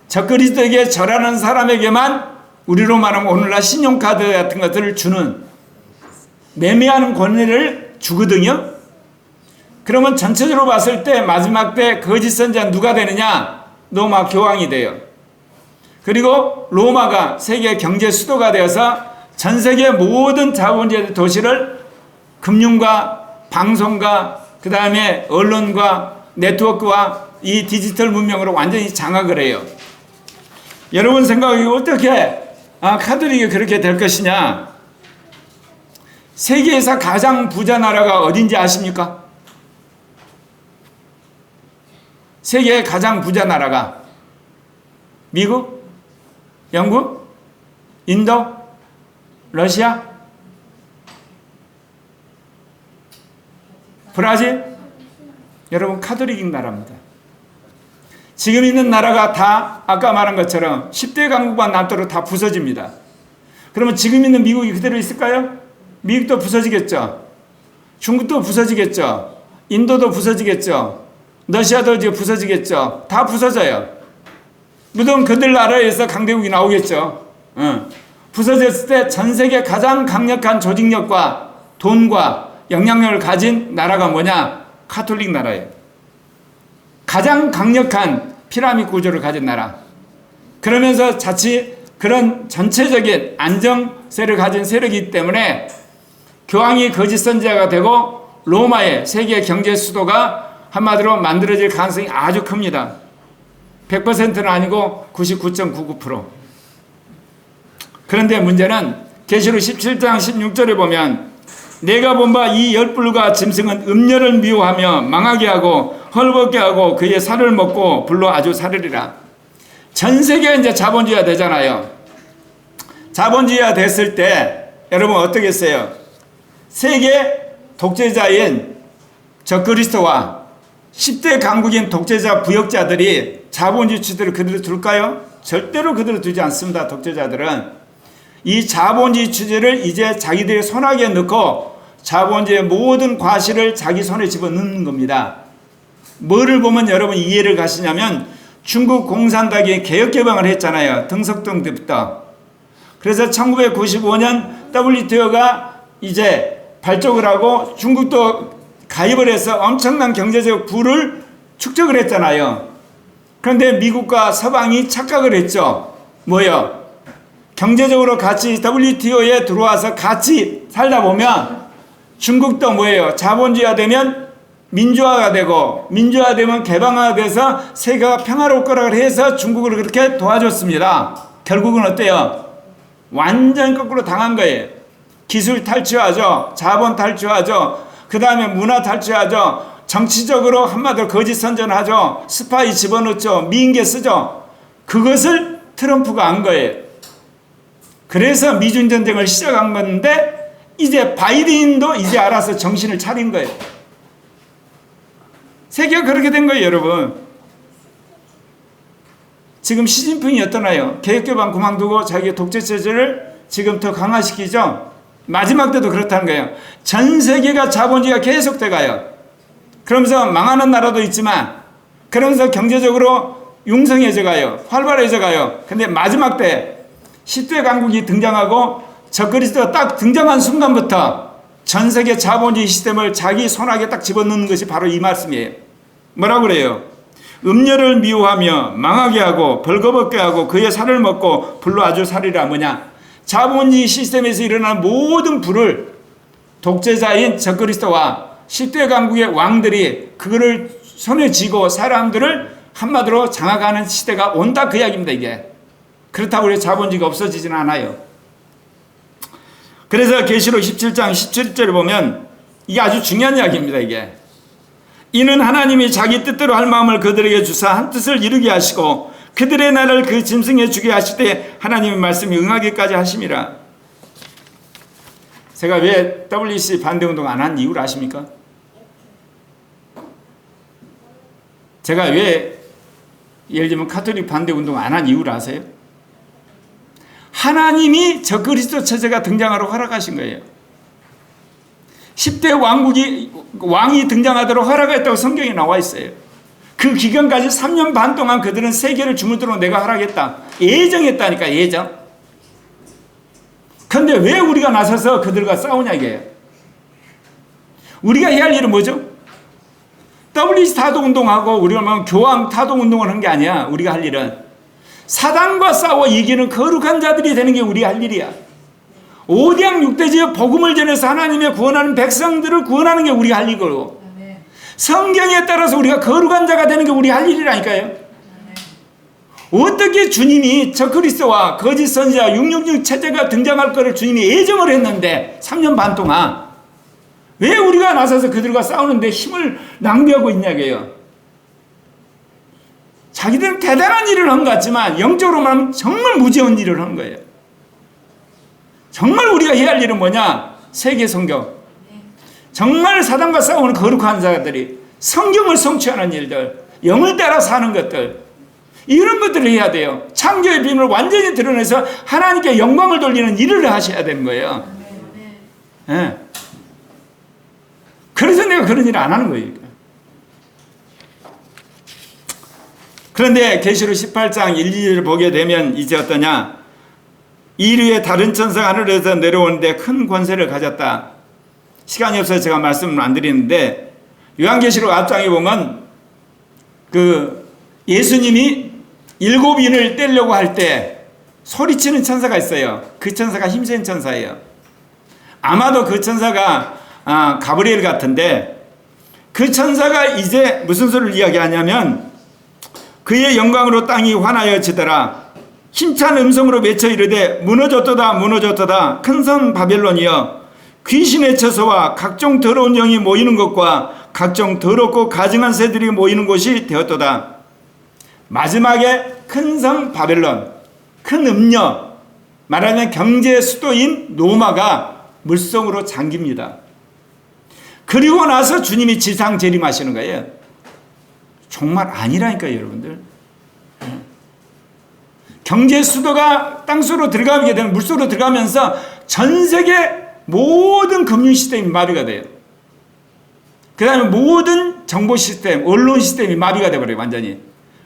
적그리스도에게 절하는 사람에게만 우리로 말하면 오늘날 신용카드 같은 것들을 주는, 매매하는 권리를 주거든요. 그러면 전체적으로 봤을 때 마지막 때 거짓 선지자 누가 되느냐? 로마 교황이 돼요. 그리고 로마가 세계 경제 수도가 되어서 전 세계 모든 자본주의 도시를 금융과 방송과 그 다음에 언론과 네트워크와 이 디지털 문명으로 완전히 장악을 해요. 여러분 생각이 어떻게 카톨릭이 그렇게 될 것이냐? 세계에서 가장 부자 나라가 어딘지 아십니까? 세계의 가장 부자 나라가 미국, 영국, 인도, 러시아, 브라질. 여러분 카톨릭 나라입니다. 지금 있는 나라가 다 아까 말한 것처럼 10대 강국만 남도록 다 부서집니다. 그러면 지금 있는 미국이 그대로 있을까요? 미국도 부서지겠죠. 중국도 부서지겠죠. 인도도 부서지겠죠. 러시아도 이제 부서지겠죠. 다 부서져요. 물론 그들 나라에서 강대국이 나오겠죠. 부서졌을 때 전 세계 가장 강력한 조직력과 돈과 영향력을 가진 나라가 뭐냐? 카톨릭 나라예요. 가장 강력한 피라미드 구조를 가진 나라. 그러면서 자칫 그런 전체적인 안정세를 가진 세력이기 때문에 교황이 거짓 선지자가 되고 로마의 세계 경제 수도가 한마디로 만들어질 가능성이 아주 큽니다. 100%는 아니고 99.99%. 그런데 문제는 계시록 17장 16절에 보면 내가 본 바 이 열불과 짐승은 음녀를 미워하며 망하게 하고 헐벗게 하고 그의 살을 먹고 불로 아주 사르리라. 전 세계가 이제 자본주의가 되잖아요. 자본주의가 됐을 때 여러분 어떻겠어요? 세계 독재자인 적그리스도와 10대 강국인 독재자 부역자들이 자본주의 추세를 그대로 둘까요? 절대로 그대로 두지 않습니다. 독재자들은 이 자본주의 추세를 이제 자기들의 손아귀에 넣고 자본주의의 모든 과실을 자기 손에 집어넣는 겁니다. 뭐를 보면 여러분 이해를 가시냐면 중국 공산당이 개혁개방을 했잖아요. 등석동 때부터. 그래서 1995년 WTO가 이제 발족을 하고 중국도 가입을 해서 엄청난 경제적 부를 축적을 했잖아요. 그런데 미국과 서방이 착각을 했죠. 뭐요? 경제적으로 같이 WTO에 들어와서 같이 살다 보면 중국도 뭐예요? 자본주의가 되면 민주화가 되고 민주화되면 개방화가 돼서 세계가 평화로울 거라고 해서 중국을 그렇게 도와줬습니다. 결국은 어때요? 완전 거꾸로 당한 거예요. 기술 탈취하죠. 자본 탈취하죠. 그 다음에 문화 탈취하죠. 정치적으로 한마디로 거짓 선전하죠. 스파이 집어넣죠. 미인계 쓰죠. 그것을 트럼프가 한 거예요. 그래서 미중 전쟁을 시작한 건데 이제 바이든도 이제 알아서 정신을 차린 거예요. 세계가 그렇게 된 거예요, 여러분. 지금 시진핑이 어떠나요? 개혁개방 그만두고 자기 독재체제를 지금 더 강화시키죠. 마지막 때도 그렇다는 거예요. 전 세계가 자본주의가 계속돼 가요. 그러면서 망하는 나라도 있지만 그러면서 경제적으로 융성해져 가요. 활발해져 가요. 근데 마지막 때 10대 강국이 등장하고 적그리스도가 딱 등장한 순간부터 전 세계 자본주의 시스템을 자기 손아귀에 딱 집어넣는 것이 바로 이 말씀이에요. 뭐라고 그래요? 음녀를 미워하며 망하게 하고 벌거벗게 하고 그의 살을 먹고 불로 아주 살이라. 뭐냐? 자본주의 시스템에서 일어나는 모든 불을 독재자인 적그리스도와 10대 강국의 왕들이 그거를 손에 쥐고 사람들을 한마디로 장악하는 시대가 온다 그 이야기입니다. 이게 그렇다고 해서 자본주의가 없어지지는 않아요. 그래서 계시록 17장 17절에 보면 이게 아주 중요한 이야기입니다. 이게 이는 하나님이 자기 뜻대로 할 마음을 그들에게 주사 한 뜻을 이루게 하시고 그들의 날을 그 짐승에 주게 하실 때 하나님의 말씀이 응하기까지 하심이라. 제가 왜 WC 반대운동 안 한 이유를 아십니까? 제가 왜 예를 들면 카톨릭 반대운동 안 한 이유를 아세요? 하나님이 적그리스도 체제가 등장하도록 허락하신 거예요. 10대 왕이 등장하도록 허락했다고 성경에 나와 있어요. 그 기간까지 3년 반 동안 그들은 세계를 주무도록 내가 허락했다. 예정했다니까, 예정. 그런데 왜 우리가 나서서 그들과 싸우냐 이게요. 우리가 해야 할 일은 뭐죠? WC 타도운동하고 우리가 뭐 교황 타도운동을 한 게 아니야. 우리가 할 일은 사단과 싸워 이기는 거룩한 자들이 되는 게 우리가 할 일이야. 5대양 6대지의 복음을 전해서 하나님의 구원하는 백성들을 구원하는 게 우리가 할 일이고 성경에 따라서 우리가 거룩한 자가 되는 게 우리 할 일이라니까요. 어떻게 주님이 적그리스도와 거짓 선지자 666 체제가 등장할 거를 주님이 예정을 했는데 3년 반 동안 왜 우리가 나서서 그들과 싸우는데 힘을 낭비하고 있냐고요. 자기들은 대단한 일을 한 것 같지만 영적으로 말하면 정말 무지한 일을 한 거예요. 정말 우리가 해야 할 일은 뭐냐? 세계 성경. 정말 사단과 싸우는 거룩한 자들이 성경을 성취하는 일들, 영을 따라 사는 것들, 이런 것들을 해야 돼요. 창조의 비밀을 완전히 드러내서 하나님께 영광을 돌리는 일을 하셔야 되는 거예요. 네. 그래서 내가 그런 일을 안 하는 거예요. 그런데 계시록 18장 1, 2절을 보게 되면 이제 어떠냐? 이르의 다른 천사가 하늘에서 내려오는데 큰 권세를 가졌다. 시간이 없어서 제가 말씀을 안 드리는데 요한계시록 앞장에 보면 그 예수님이 7인을 떼려고 할 때 소리치는 천사가 있어요. 그 천사가 힘센 천사예요. 아마도 그 천사가 가브리엘 같은데 그 천사가 이제 무슨 소리를 이야기하냐면 그의 영광으로 땅이 환하여 지더라. 힘찬 음성으로 외쳐 이르되 무너졌도다 무너졌도다 큰 성 바벨론이여 귀신의 처소와 각종 더러운 영이 모이는 것과 각종 더럽고 가증한 새들이 모이는 곳이 되었도다. 마지막에 큰 성 바벨론, 큰 음녀, 말하면 경제 수도인 로마가 물성으로 잠깁니다. 그리고 나서 주님이 지상 재림하시는 거예요. 정말 아니라니까요, 여러분들. 경제 수도가 땅속으로 들어가게 되면 물속으로 들어가면서 전 세계 모든 금융 시스템이 마비가 돼요. 그 다음에 모든 정보 시스템, 언론 시스템이 마비가 돼버려요, 완전히.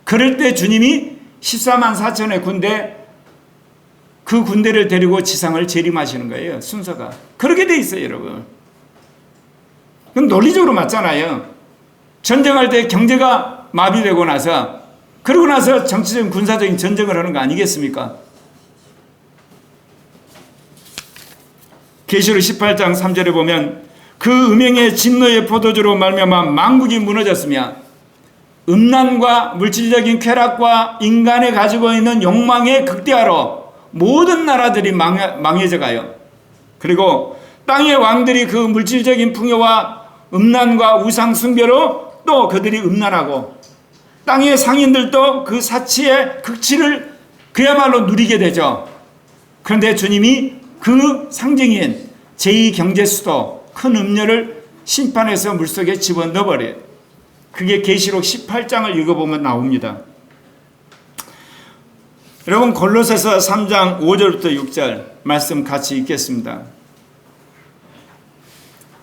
그럴 때 주님이 14만 4천의 군대, 그 군대를 데리고 지상을 재림하시는 거예요, 순서가. 그렇게 돼 있어요, 여러분. 그럼 논리적으로 맞잖아요. 전쟁할 때 경제가 마비되고 나서, 그러고 나서 정치적인 군사적인 전쟁을 하는 거 아니겠습니까? 계시록 18장 3절에 보면 그 음행의 진노의 포도주로 말미암아 만국이 무너졌으며 음란과 물질적인 쾌락과 인간이 가지고 있는 욕망의 극대화로 모든 나라들이 망해져 가요. 그리고 땅의 왕들이 그 물질적인 풍요와 음란과 우상 숭배로 또 그들이 음란하고 땅의 상인들도 그 사치의 극치를 그야말로 누리게 되죠. 그런데 주님이 그 상징인 제2경제수도 큰 음료를 심판해서 물속에 집어넣어버려요. 그게 계시록 18장을 읽어보면 나옵니다. 여러분 골로새서 3장 5절부터 6절 말씀 같이 읽겠습니다.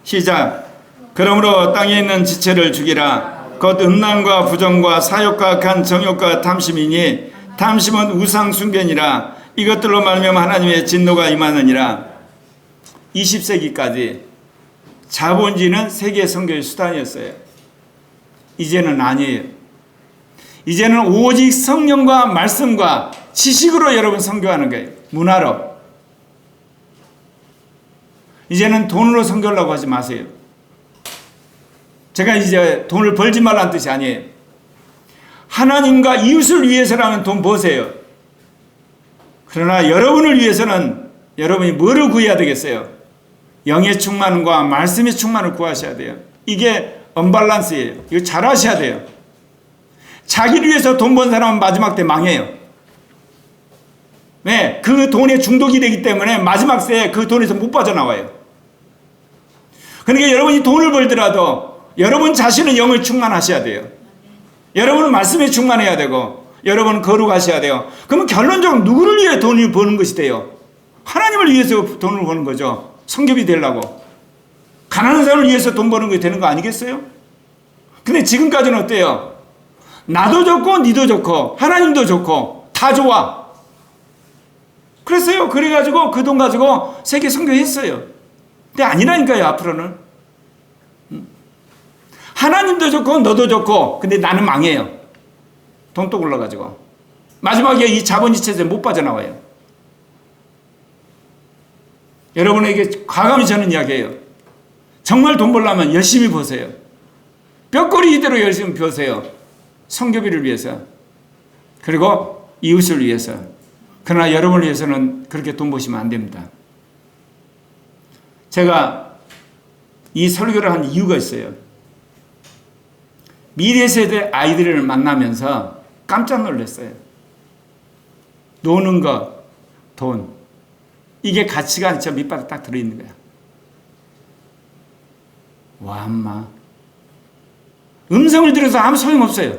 시작. 그러므로 땅에 있는 지체를 죽이라. 곧 음란과 부정과 사욕과 간 정욕과 탐심이니 탐심은 우상 숭배니라. 이것들로 말미암아 하나님의 진노가 임하느니라. 20세기까지 자본주의는 세계 선교의 수단이었어요. 이제는 아니에요. 이제는 오직 성령과 말씀과 지식으로 여러분 선교하는 거예요. 문화로. 이제는 돈으로 선교하려고 하지 마세요. 제가 이제 돈을 벌지 말라는 뜻이 아니에요. 하나님과 이웃을 위해서라면 돈 버세요. 그러나 여러분을 위해서는 여러분이 뭐를 구해야 되겠어요? 영의 충만과 말씀의 충만을 구하셔야 돼요. 이게 언밸런스예요. 이거 잘 하셔야 돼요. 자기를 위해서 돈 번 사람은 마지막 때 망해요. 네, 그 돈에 중독이 되기 때문에 마지막 때에 그 돈에서 못 빠져나와요. 그러니까 여러분이 돈을 벌더라도 여러분 자신은 영을 충만하셔야 돼요. 여러분은 말씀에 충만해야 되고 여러분은 거룩하셔야 돼요. 그러면 결론적으로 누구를 위해 돈을 버는 것이 돼요? 하나님을 위해서 돈을 버는 거죠. 성결이 되려고. 가난한 사람을 위해서 돈 버는 게 되는 거 아니겠어요? 근데 지금까지는 어때요? 나도 좋고 니도 좋고 하나님도 좋고 다 좋아. 그랬어요. 그래가지고 그 돈 가지고 세계 선교했어요. 근데 아니라니까요. 앞으로는. 하나님도 좋고 너도 좋고 근데 나는 망해요. 돈 또 올라가지고. 마지막에 이 자본주의체제에 못 빠져나와요. 여러분에게 과감히 저는 이야기해요. 정말 돈 벌려면 열심히 버세요. 뼈꼬리 이대로 열심히 버세요. 성교비를 위해서. 그리고 이웃을 위해서. 그러나 여러분을 위해서는 그렇게 돈 버시면 안 됩니다. 제가 이 설교를 한 이유가 있어요. 미래 세대 아이들을 만나면서 깜짝 놀랐어요. 노는 것, 돈. 이게 가치가 저 밑바닥 딱 들어있는 거야. 와, 엄마. 음성을 들어서 아무 소용없어요.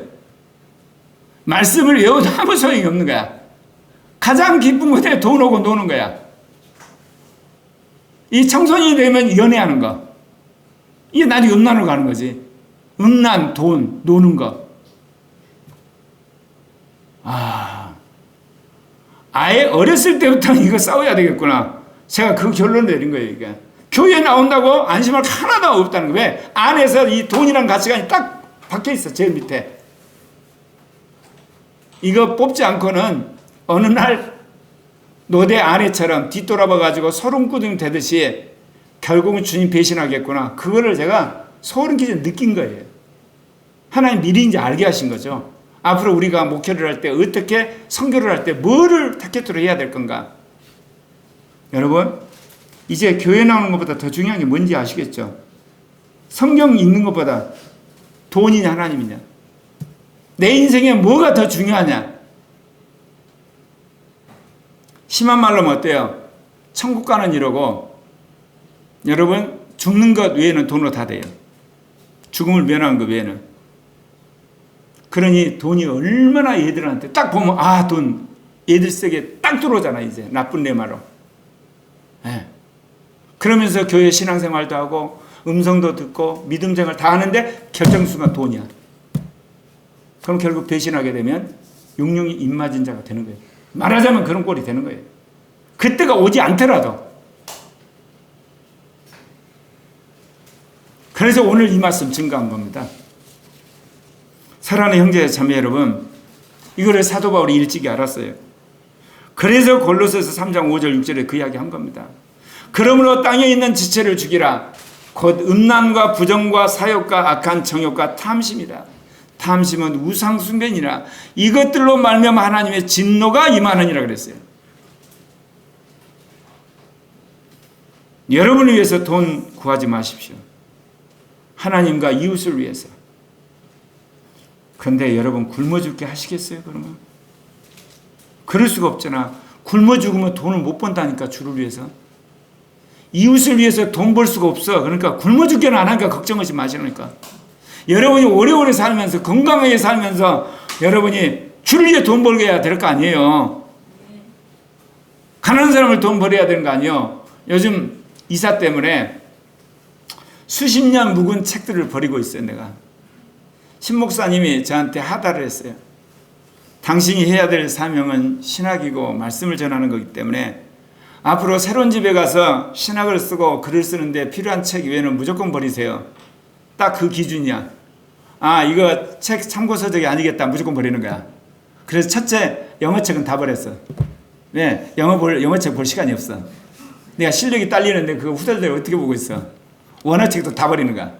말씀을 외워도 아무 소용이 없는 거야. 가장 기쁜 것에 돈 오고 노는 거야. 이 청소년이 되면 연애하는 거. 이게 나중에 음란으로 가는 거지. 음란, 돈, 노는 거. 아예 어렸을 때부터 이거 싸워야 되겠구나. 제가 그 결론을 내린 거예요, 이게. 교회에 나온다고 안심할 게 하나도 없다는 거예요. 왜? 안에서 이 돈이란 가치관이 딱 박혀 있어, 제일 밑에. 이거 뽑지 않고는 어느 날 노대 아내처럼 뒤돌아봐가지고 소름꾸둥 되듯이 결국은 주님 배신하겠구나. 그거를 제가 소름 끼쳐 느낀 거예요. 하나님 미리 이제 알게 하신 거죠. 앞으로 우리가 목회를 할 때 어떻게 선교를 할 때 뭐를 타겟으로 해야 될 건가. 여러분 이제 교회 나오는 것보다 더 중요한 게 뭔지 아시겠죠? 성경 읽는 것보다 돈이냐 하나님이냐. 내 인생에 뭐가 더 중요하냐. 심한 말로 하면 어때요? 천국 가는 이러고 여러분 죽는 것 외에는 돈으로 다 돼요. 죽음을 면하는 것 외에는. 그러니 돈이 얼마나 얘들한테 딱 보면 돈 얘들 세게 딱 들어오잖아. 이제 나쁜 내 말로. 네. 그러면서 교회 신앙생활도 하고 음성도 듣고 믿음생활 다 하는데 결정순간 돈이야. 그럼 결국 배신하게 되면 용용이 입맞은 자가 되는 거예요. 말하자면 그런 꼴이 되는 거예요. 그때가 오지 않더라도. 그래서 오늘 이 말씀 증거한 겁니다. 사랑하는 형제 자매 여러분, 이거를 사도 바울이 일찍이 알았어요. 그래서 골로새서 3장 5절 6절에 그 이야기 한 겁니다. 그러므로 땅에 있는 지체를 죽이라. 곧 음란과 부정과 사욕과 악한 정욕과 탐심이라. 탐심은 우상 숭배니라. 이것들로 말미암아 하나님의 진노가 임하느니라 그랬어요. 여러분을 위해서 돈 구하지 마십시오. 하나님과 이웃을 위해서. 그런데 여러분 굶어 죽게 하시겠어요? 그러면? 그럴 수가 없잖아. 굶어 죽으면 돈을 못 번다니까. 주를 위해서. 이웃을 위해서 돈 벌 수가 없어. 그러니까 굶어 죽게는 안 하니까 걱정하지 마시라니까. 여러분이 오래오래 살면서 건강하게 살면서 여러분이 주를 위해 돈 벌게 해야 될 거 아니에요. 가난한 사람을 돈 벌어야 되는 거 아니에요. 요즘 이사 때문에 수십 년 묵은 책들을 버리고 있어요. 내가. 신목사님이 저한테 하다를 했어요. 당신이 해야 될 사명은 신학이고 말씀을 전하는 거기 때문에 앞으로 새로운 집에 가서 신학을 쓰고 글을 쓰는데 필요한 책 외에는 무조건 버리세요. 딱 그 기준이야. 이거 책 참고서적이 아니겠다. 무조건 버리는 거야. 그래서 첫째 영어책은 다 버렸어. 왜? 영어책 볼 시간이 없어. 내가 실력이 딸리는데 그거 후덜덜 어떻게 보고 있어. 원어책도 다 버리는 거야.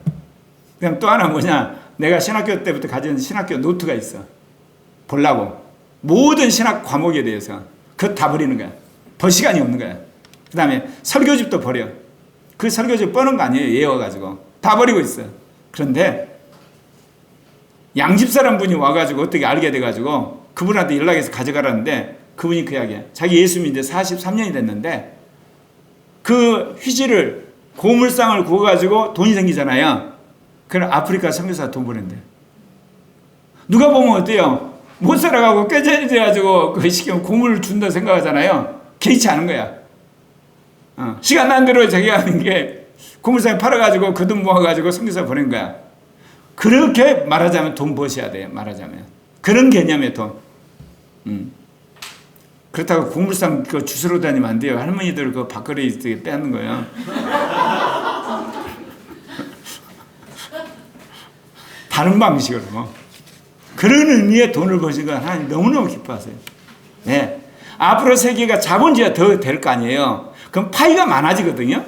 그럼 또 하나 뭐냐. 내가 신학교 때부터 가진 신학교 노트가 있어. 보려고. 모든 신학 과목에 대해서. 그거 다 버리는 거야. 볼 시간이 없는 거야. 그 다음에 설교집도 버려. 그 설교집 뻔한 거 아니에요. 외워가지고. 다 버리고 있어. 그런데 양집 사람 분이 와가지고 어떻게 알게 돼가지고 그분한테 연락해서 가져가라는데 그분이 그 이야기야. 자기 예수 믿은 지 43년이 됐는데 그 휘지를 고물상을 구워가지고 돈이 생기잖아요. 그럼 아프리카 선교사 돈 보낸대. 누가 보면 어때요? 못 살아가고 꾀죄져가지고 그 시키면 고물을 준다 생각하잖아요. 개의치 않은 거야. 시간 난 대로 자기가 하는 게 고물상에 팔아가지고 그 돈 모아가지고 선교사 보낸 거야. 그렇게 말하자면 돈 버셔야 돼요. 말하자면. 그런 개념의 돈. 그렇다고 고물상 그 주스러 다니면 안 돼요. 할머니들 그 밥그릇 빼앗는 거예요. 다른 방식으로. 그런 의미의 돈을 버신 건 하나님 너무너무 기뻐하세요. 네. 앞으로 세계가 자본주의가 더 될 거 아니에요. 그럼 파이가 많아지거든요.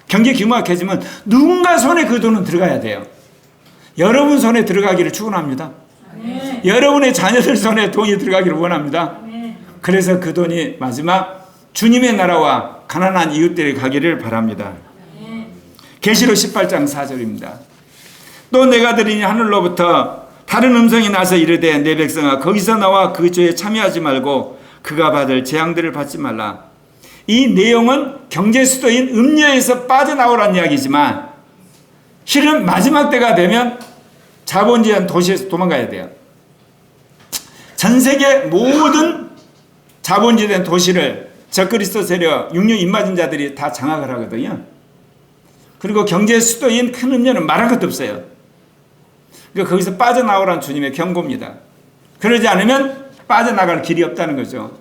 경제 규모가 커지면 누군가 손에 그 돈은 들어가야 돼요. 여러분 손에 들어가기를 축원합니다. 네. 여러분의 자녀들 손에 돈이 들어가기를 원합니다. 네. 그래서 그 돈이 마지막 주님의 나라와 가난한 이웃들이 가기를 바랍니다. 네. 계시록 18장 4절입니다. 또 내가 들으니 하늘로부터 다른 음성이 나서 이르되 내 백성아 거기서 나와 그 죄에 참여하지 말고 그가 받을 재앙들을 받지 말라. 이 내용은 경제 수도인 음녀에서 빠져나오라는 이야기지만 실은 마지막 때가 되면 자본주의한 도시에서 도망가야 돼요. 전 세계 모든 자본주의된 도시를 적그리스도 세력, 육류 입맞은 자들이 다 장악을 하거든요. 그리고 경제 수도인 큰 음료는 말할 것도 없어요. 그러니까 거기서 빠져나오라는 주님의 경고입니다. 그러지 않으면 빠져나갈 길이 없다는 거죠.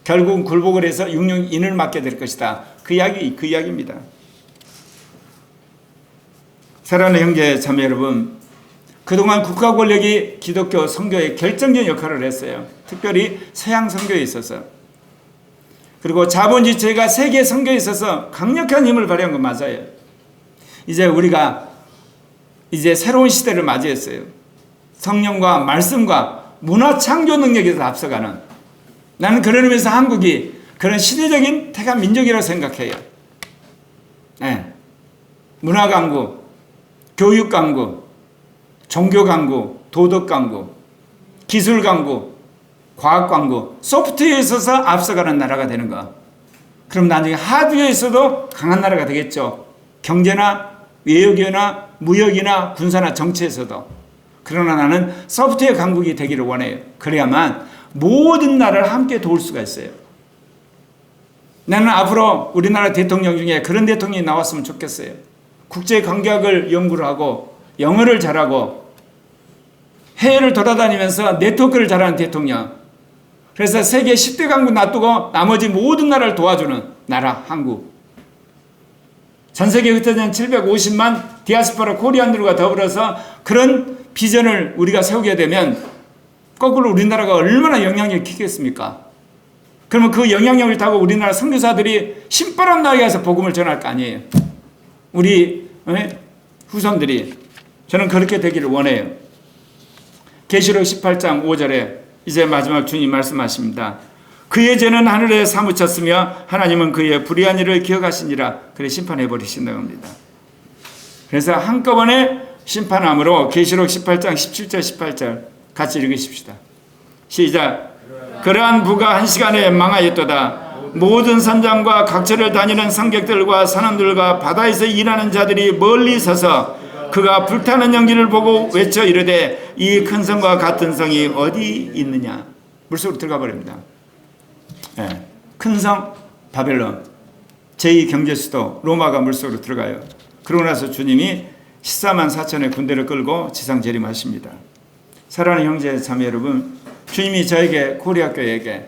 결국은 굴복을 해서 육류인을 맞게 될 것이다. 그 이야기입니다. 사랑하는 형제 자매 여러분, 그동안 국가 권력이 기독교 선교에 결정적인 역할을 했어요. 특별히 서양 선교에 있어서. 그리고 자본주의가 세계 선교에 있어서 강력한 힘을 발휘한 건 맞아요. 이제 우리가 새로운 시대를 맞이했어요. 성령과 말씀과 문화 창조 능력에서 앞서가는, 나는 그런 의미에서 한국이 그런 시대적인 태간 민족이라고 생각해요. 네. 문화 강국, 교육 강국, 종교 강국, 도덕 강국, 기술 강국, 과학 강국, 소프트웨어에 있어서 앞서가는 나라가 되는 거. 그럼 나중에 하드웨어에 있어도 강한 나라가 되겠죠. 경제나 외교나 무역이나 군사나 정치에서도. 그러나 나는 소프트웨어 강국이 되기를 원해요. 그래야만 모든 나라를 함께 도울 수가 있어요. 나는 앞으로 우리나라 대통령 중에 그런 대통령이 나왔으면 좋겠어요. 국제관계학을 연구를 하고 영어를 잘하고 해외를 돌아다니면서 네트워크를 잘하는 대통령. 그래서 세계 10대 강국 놔두고 나머지 모든 나라를 도와주는 나라, 한국. 전 세계 흩어진 750만 디아스포라 코리안들과 더불어서 그런 비전을 우리가 세우게 되면 거꾸로 우리나라가 얼마나 영향력이 크겠습니까? 그러면 그 영향력을 타고 우리나라 선교사들이 신바람 나게 해서 복음을 전할 거 아니에요. 우리 후손들이. 저는 그렇게 되기를 원해요. 계시록 18장 5절에 이제 마지막 주님 말씀하십니다. 그의 죄는 하늘에 사무쳤으며 하나님은 그의 불의한 일을 기억하시니라. 그래 심판해 버리신다고 합니다. 그래서 한꺼번에 심판함으로 계시록 18장 17절 18절 같이 읽으십시다. 시작. 그러한 부가 한 시간에 망하였도다. 모든 산장과 각처를 다니는 성객들과 사람들과 바다에서 일하는 자들이 멀리 서서 그가 불타는 연기를 보고 외쳐 이르되 이 큰 성과 같은 성이 어디 있느냐. 물속으로 들어가 버립니다. 네. 큰 성 바벨론, 제2경제수도 로마가 물속으로 들어가요. 그러고 나서 주님이 14만 4천의 군대를 끌고 지상 재림하십니다. 사랑하는 형제 자매 여러분, 주님이 저에게 코리아교회에게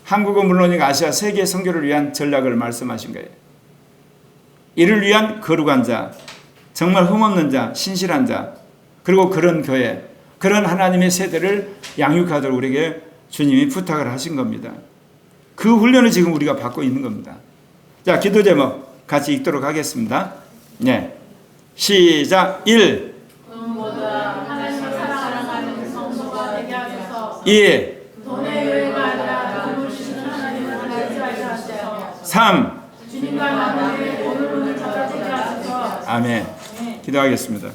한국은 물론이고 아시아 세계 선교를 위한 전략을 말씀하신 거예요. 이를 위한 거룩한 자, 정말 흠없는 자, 신실한 자, 그리고 그런 교회, 그런 하나님의 세대를 양육하도록 우리에게 주님이 부탁을 하신 겁니다. 그 훈련을 지금 우리가 받고 있는 겁니다. 자, 기도 제목 같이 읽도록 하겠습니다. 네, 시작. 1. 2. 3. 아멘. 기도하겠습니다.